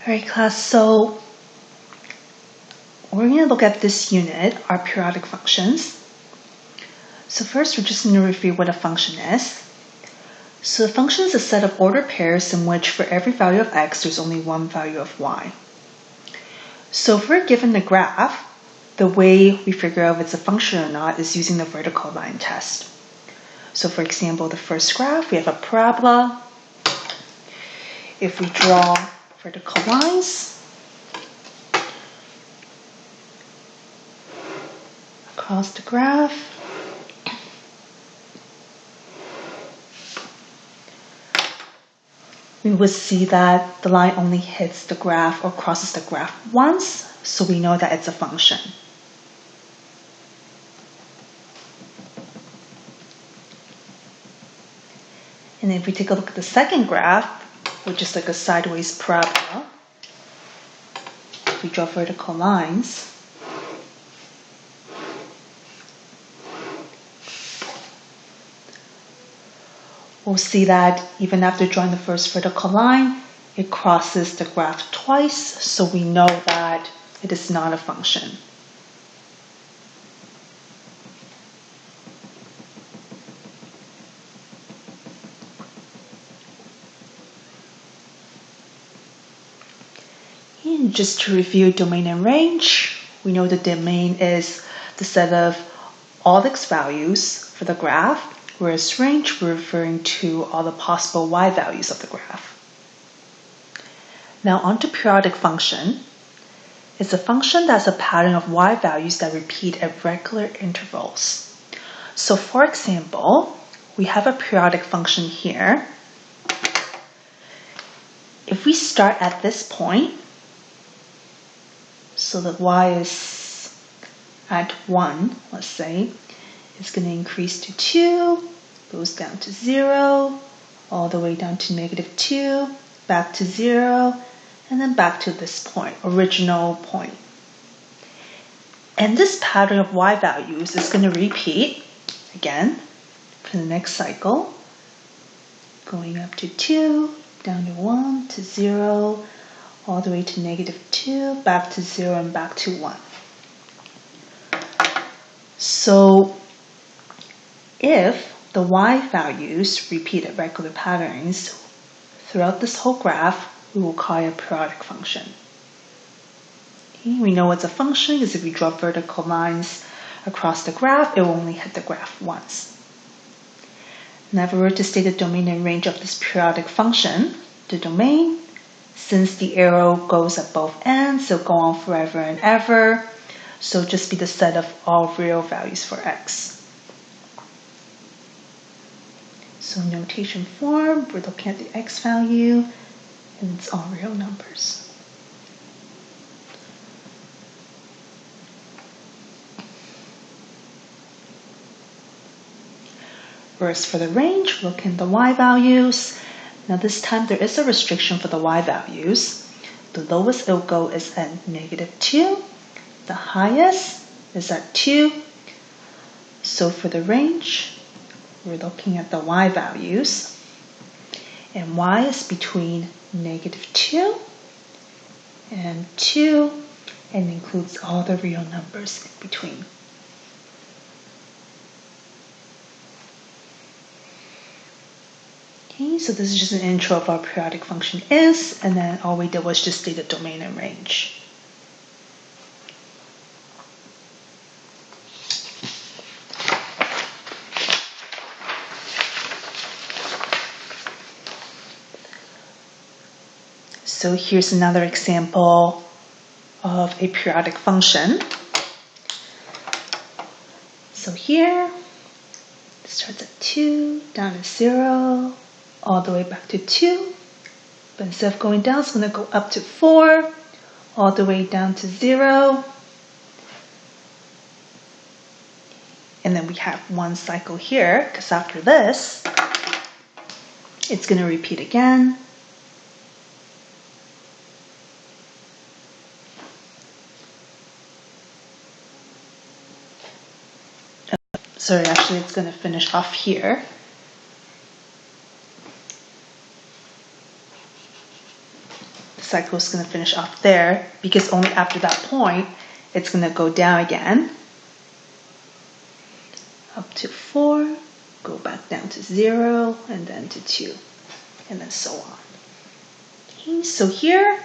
Alright class, so we're going to look at this unit, our periodic functions. So first we're just going to review what a function is. So a function is a set of ordered pairs in which for every value of x there's only one value of y. So if we're given the graph, the way we figure out if it's a function or not is using the vertical line test. So for example, the first graph, we have a parabola. If we draw vertical lines across the graph, we would see that the line only hits the graph or crosses the graph once, so we know that it's a function. And if we take a look at the second graph, which is like a sideways parabola, if we draw vertical lines, we'll see that even after drawing the first vertical line, it crosses the graph twice, so we know that it is not a function. And just to review domain and range, we know the domain is the set of all x values for the graph, whereas range we're referring to all the possible y values of the graph. Now onto periodic function. It's a function that's a pattern of y values that repeat at regular intervals. So for example, we have a periodic function here. If we start at this point, so that y is at 1, let's say, it's going to increase to 2, goes down to 0, all the way down to -2, back to 0, and then back to this point, original point. And this pattern of y values is going to repeat again for the next cycle, going up to 2, down to 1, to 0, all the way to -2, back to 0, and back to 1. So if the y values repeat at regular patterns throughout this whole graph, we will call it a periodic function. Okay, we know it's a function because if we draw vertical lines across the graph, it will only hit the graph once. Now if we were to state the domain and range of this periodic function, the domain, since the arrow goes at both ends, it'll go on forever and ever, so just be the set of all real values for x. So in notation form, we're looking at the x value, and it's all real numbers. Whereas for the range, we're looking at the y values. Now this time there is a restriction for the y values. The lowest it'll go is at -2. The highest is at 2. So for the range, we're looking at the y values. And y is between -2 and 2, and includes all the real numbers in between. Okay, so this is just an intro of what a periodic function is, and then all we did was just state the domain and range. So here's another example of a periodic function. So here, it starts at 2, down to 0, all the way back to 2. But instead of going down, it's going to go up to 4, all the way down to 0. And then we have one cycle here, because after this, it's going to repeat again. Sorry, actually it's going to finish off here. cycle is going to finish off there, because only after that point it's going to go down again up to 4, go back down to 0, and then to 2, and then so on. Okay, so here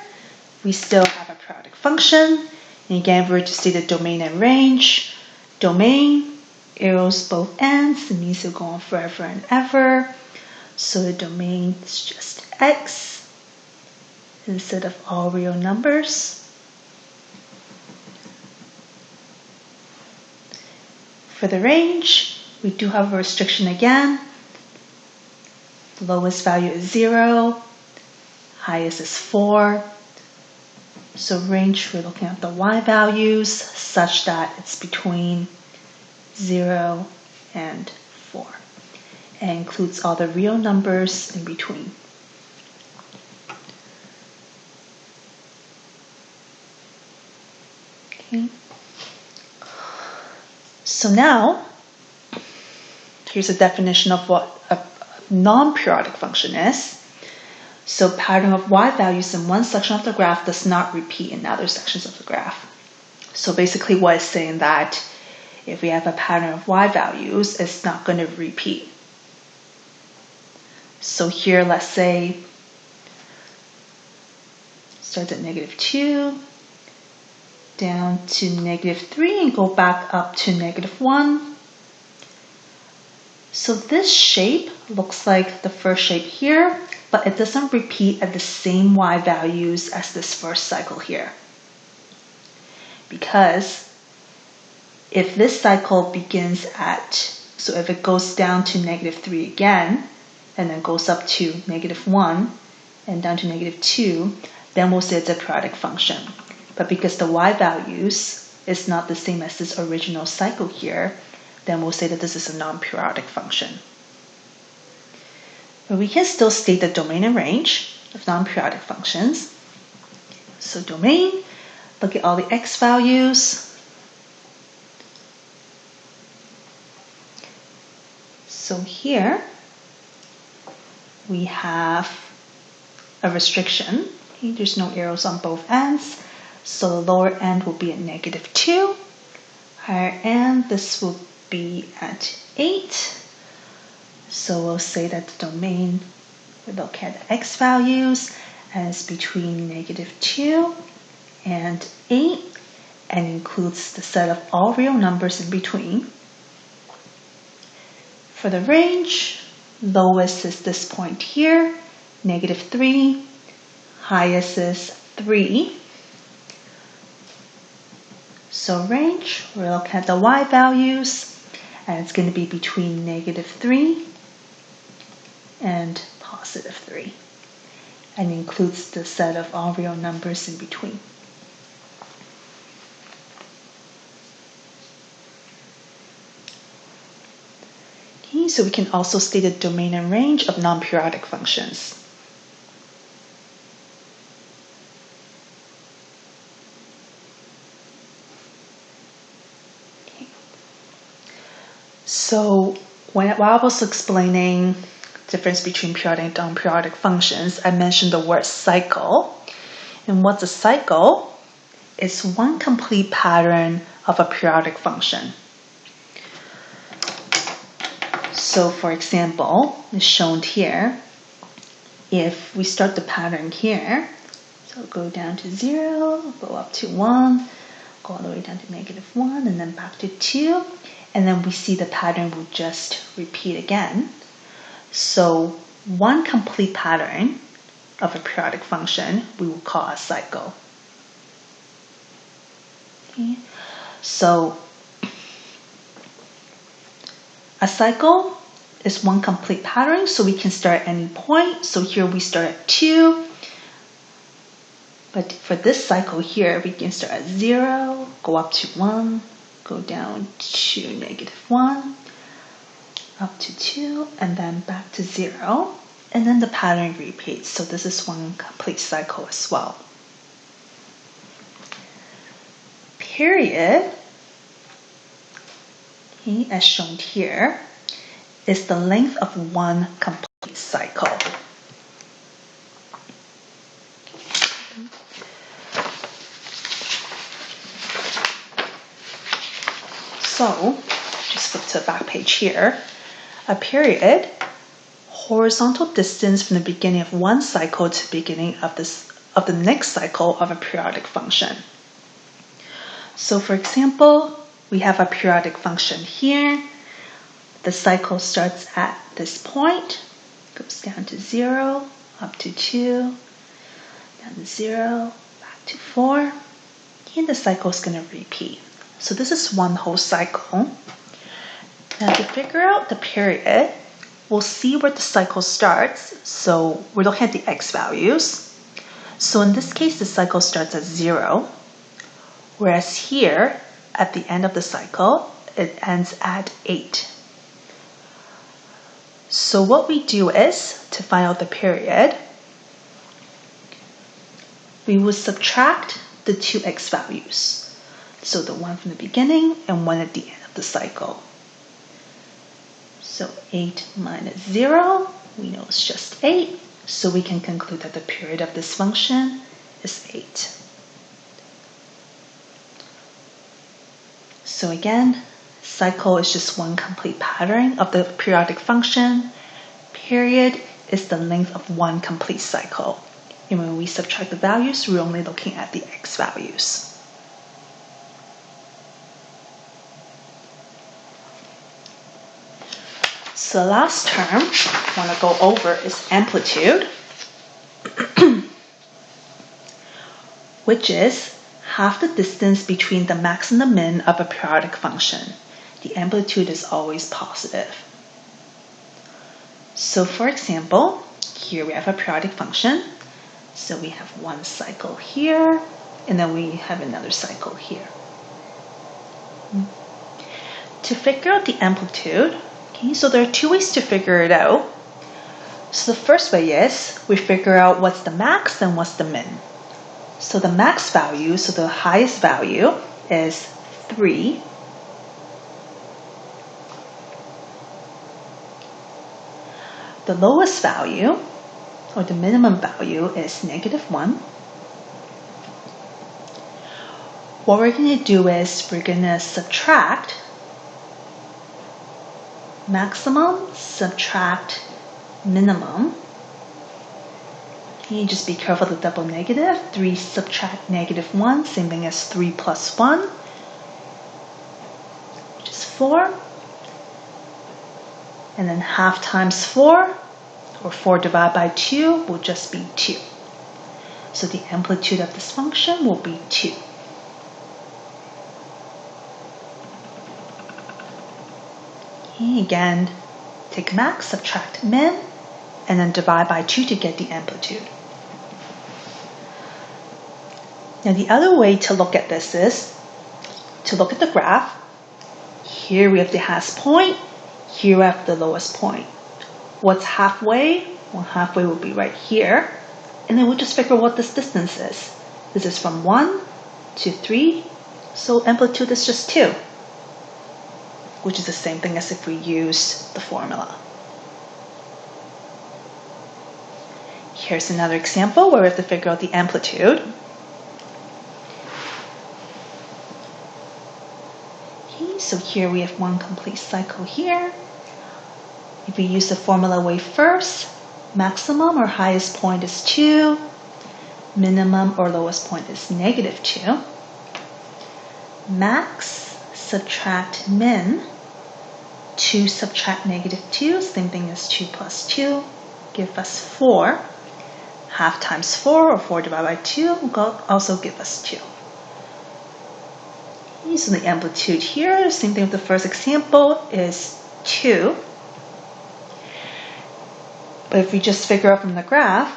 we still have a periodic function. And again, we're to state the domain and range. Domain, arrows both ends, it means it'll go on forever and ever. So the domain is just x instead of all real numbers. For the range, we do have a restriction again. The lowest value is 0, highest is 4. So range, we're looking at the y values such that it's between 0 and 4. And includes all the real numbers in between. Okay. So now, here's a definition of what a non-periodic function is. So pattern of y values in one section of the graph does not repeat in other sections of the graph. So basically what it's saying that if we have a pattern of y values, it's not going to repeat. So here, let's say, starts at -2, down to -3, and go back up to -1. So this shape looks like the first shape here, but it doesn't repeat at the same y values as this first cycle here. Because if this cycle begins at, so if it goes down to -3 again, and then goes up to -1, and down to -2, then we'll say it's a periodic function. But because the y values is not the same as this original cycle here, then we'll say that this is a non-periodic function. But we can still state the domain and range of non-periodic functions. So domain, look at all the x values. So here we have a restriction. Okay, there's no arrows on both ends. So the lower end will be at -2. Higher end, this will be at 8. So we'll say that the domain, we look at the x values, and it's between -2 and 8, and includes the set of all real numbers in between. For the range, lowest is this point here, -3, highest is 3. So range, we're looking at the y values, and it's going to be between -3 and +3, and includes the set of all real numbers in between. Okay, so we can also state the domain and range of non-periodic functions. Okay. So while I was explaining the difference between periodic and non-periodic functions, I mentioned the word cycle. And what's a cycle? It's one complete pattern of a periodic function. So for example, as shown here, if we start the pattern here, so go down to 0, go up to 1, go all the way down to -1, and then back to 2, and then we see the pattern will just repeat again. So one complete pattern of a periodic function we will call a cycle. Okay. So a cycle is one complete pattern, so we can start at any point. So here we start at 2. But for this cycle here, we can start at 0, go up to 1, go down to -1, up to 2, and then back to 0. And then the pattern repeats. So this is one complete cycle as well. Period, okay, as shown here, is the length of one complete cycle. So, just flip to the back page here. A period, horizontal distance from the beginning of one cycle to the beginning of the next cycle of a periodic function. So for example, we have a periodic function here. The cycle starts at this point, goes down to 0, up to 2, down to 0, back to 4, and the cycle is going to repeat. So this is one whole cycle. Now to figure out the period, we'll see where the cycle starts. So we're looking at the x values. So in this case, the cycle starts at 0, whereas here, at the end of the cycle, it ends at 8. So what we do is, to find out the period, we will subtract the two x values. So the one from the beginning and one at the end of the cycle. So 8 minus 0, we know it's just 8. So we can conclude that the period of this function is 8. So again, cycle is just one complete pattern of the periodic function. Period is the length of one complete cycle. And when we subtract the values, we're only looking at the x values. So the last term I want to go over is amplitude, which is half the distance between the max and the min of a periodic function. The amplitude is always positive. So for example, here we have a periodic function. So we have one cycle here, and then we have another cycle here. To figure out the amplitude, so there are two ways to figure it out. So the first way is we figure out what's the max and what's the min. So the max value, so the highest value is 3. The lowest value, or the minimum value, is -1. What we're going to do is we're going to subtract maximum, subtract minimum. You just be careful of the double negative. 3 subtract -1, same thing as 3 plus 1, which is 4. And then half times 4, or 4 divided by 2, will just be 2. So the amplitude of this function will be 2. Okay, again, take max, subtract min, and then divide by 2 to get the amplitude. Now the other way to look at this is to look at the graph. Here we have the highest point, here we have the lowest point. What's halfway? Well, halfway will be right here. And then we'll just figure what this distance is. This is from 1 to 3, so amplitude is just 2, which is the same thing as if we used the formula. Here's another example where we have to figure out the amplitude. Okay, so here we have one complete cycle here. If we use the formula way first, maximum or highest point is 2, minimum or lowest point is -2. Max subtract min, 2 subtract -2, same thing as 2 plus 2, give us 4. Half times 4, or 4 divided by 2, will also give us 2. So the amplitude here, same thing with the first example, is 2. But if we just figure out from the graph,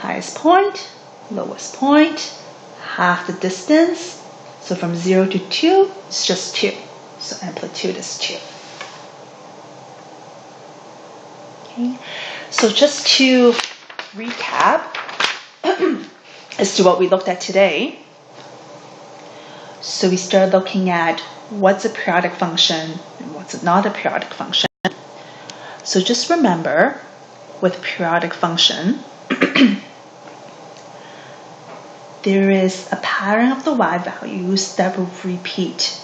highest point, lowest point, half the distance, so from 0 to 2, it's just 2. So amplitude is 2. Okay. So just to recap as to what we looked at today. So we started looking at what's a periodic function and what's not a periodic function. So just remember, with periodic function, there is a pattern of the y values that will repeat.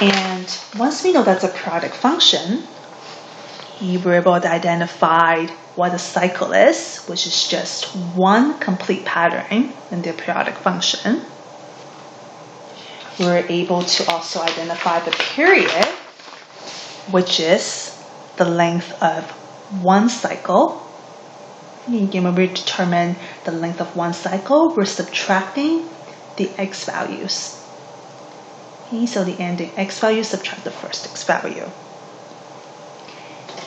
And once we know that's a periodic function, we were able to identify what a cycle is, which is just one complete pattern in the periodic function. We were able to also identify the period, which is the length of one cycle. Again, when we determine the length of one cycle, we're subtracting the x values. Okay, so the ending x value subtract the first x value.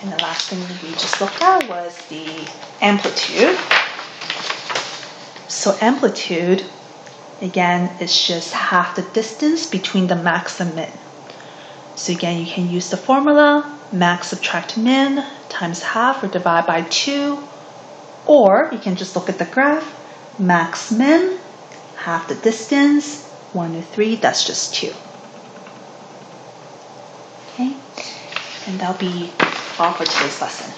And the last thing we just looked at was the amplitude. So amplitude, again, is just half the distance between the max and min. So again, you can use the formula, max subtract min times half or divide by 2. Or you can just look at the graph, max min, half the distance, 1 to 3, that's just 2. Okay, and that'll be all for today's lesson.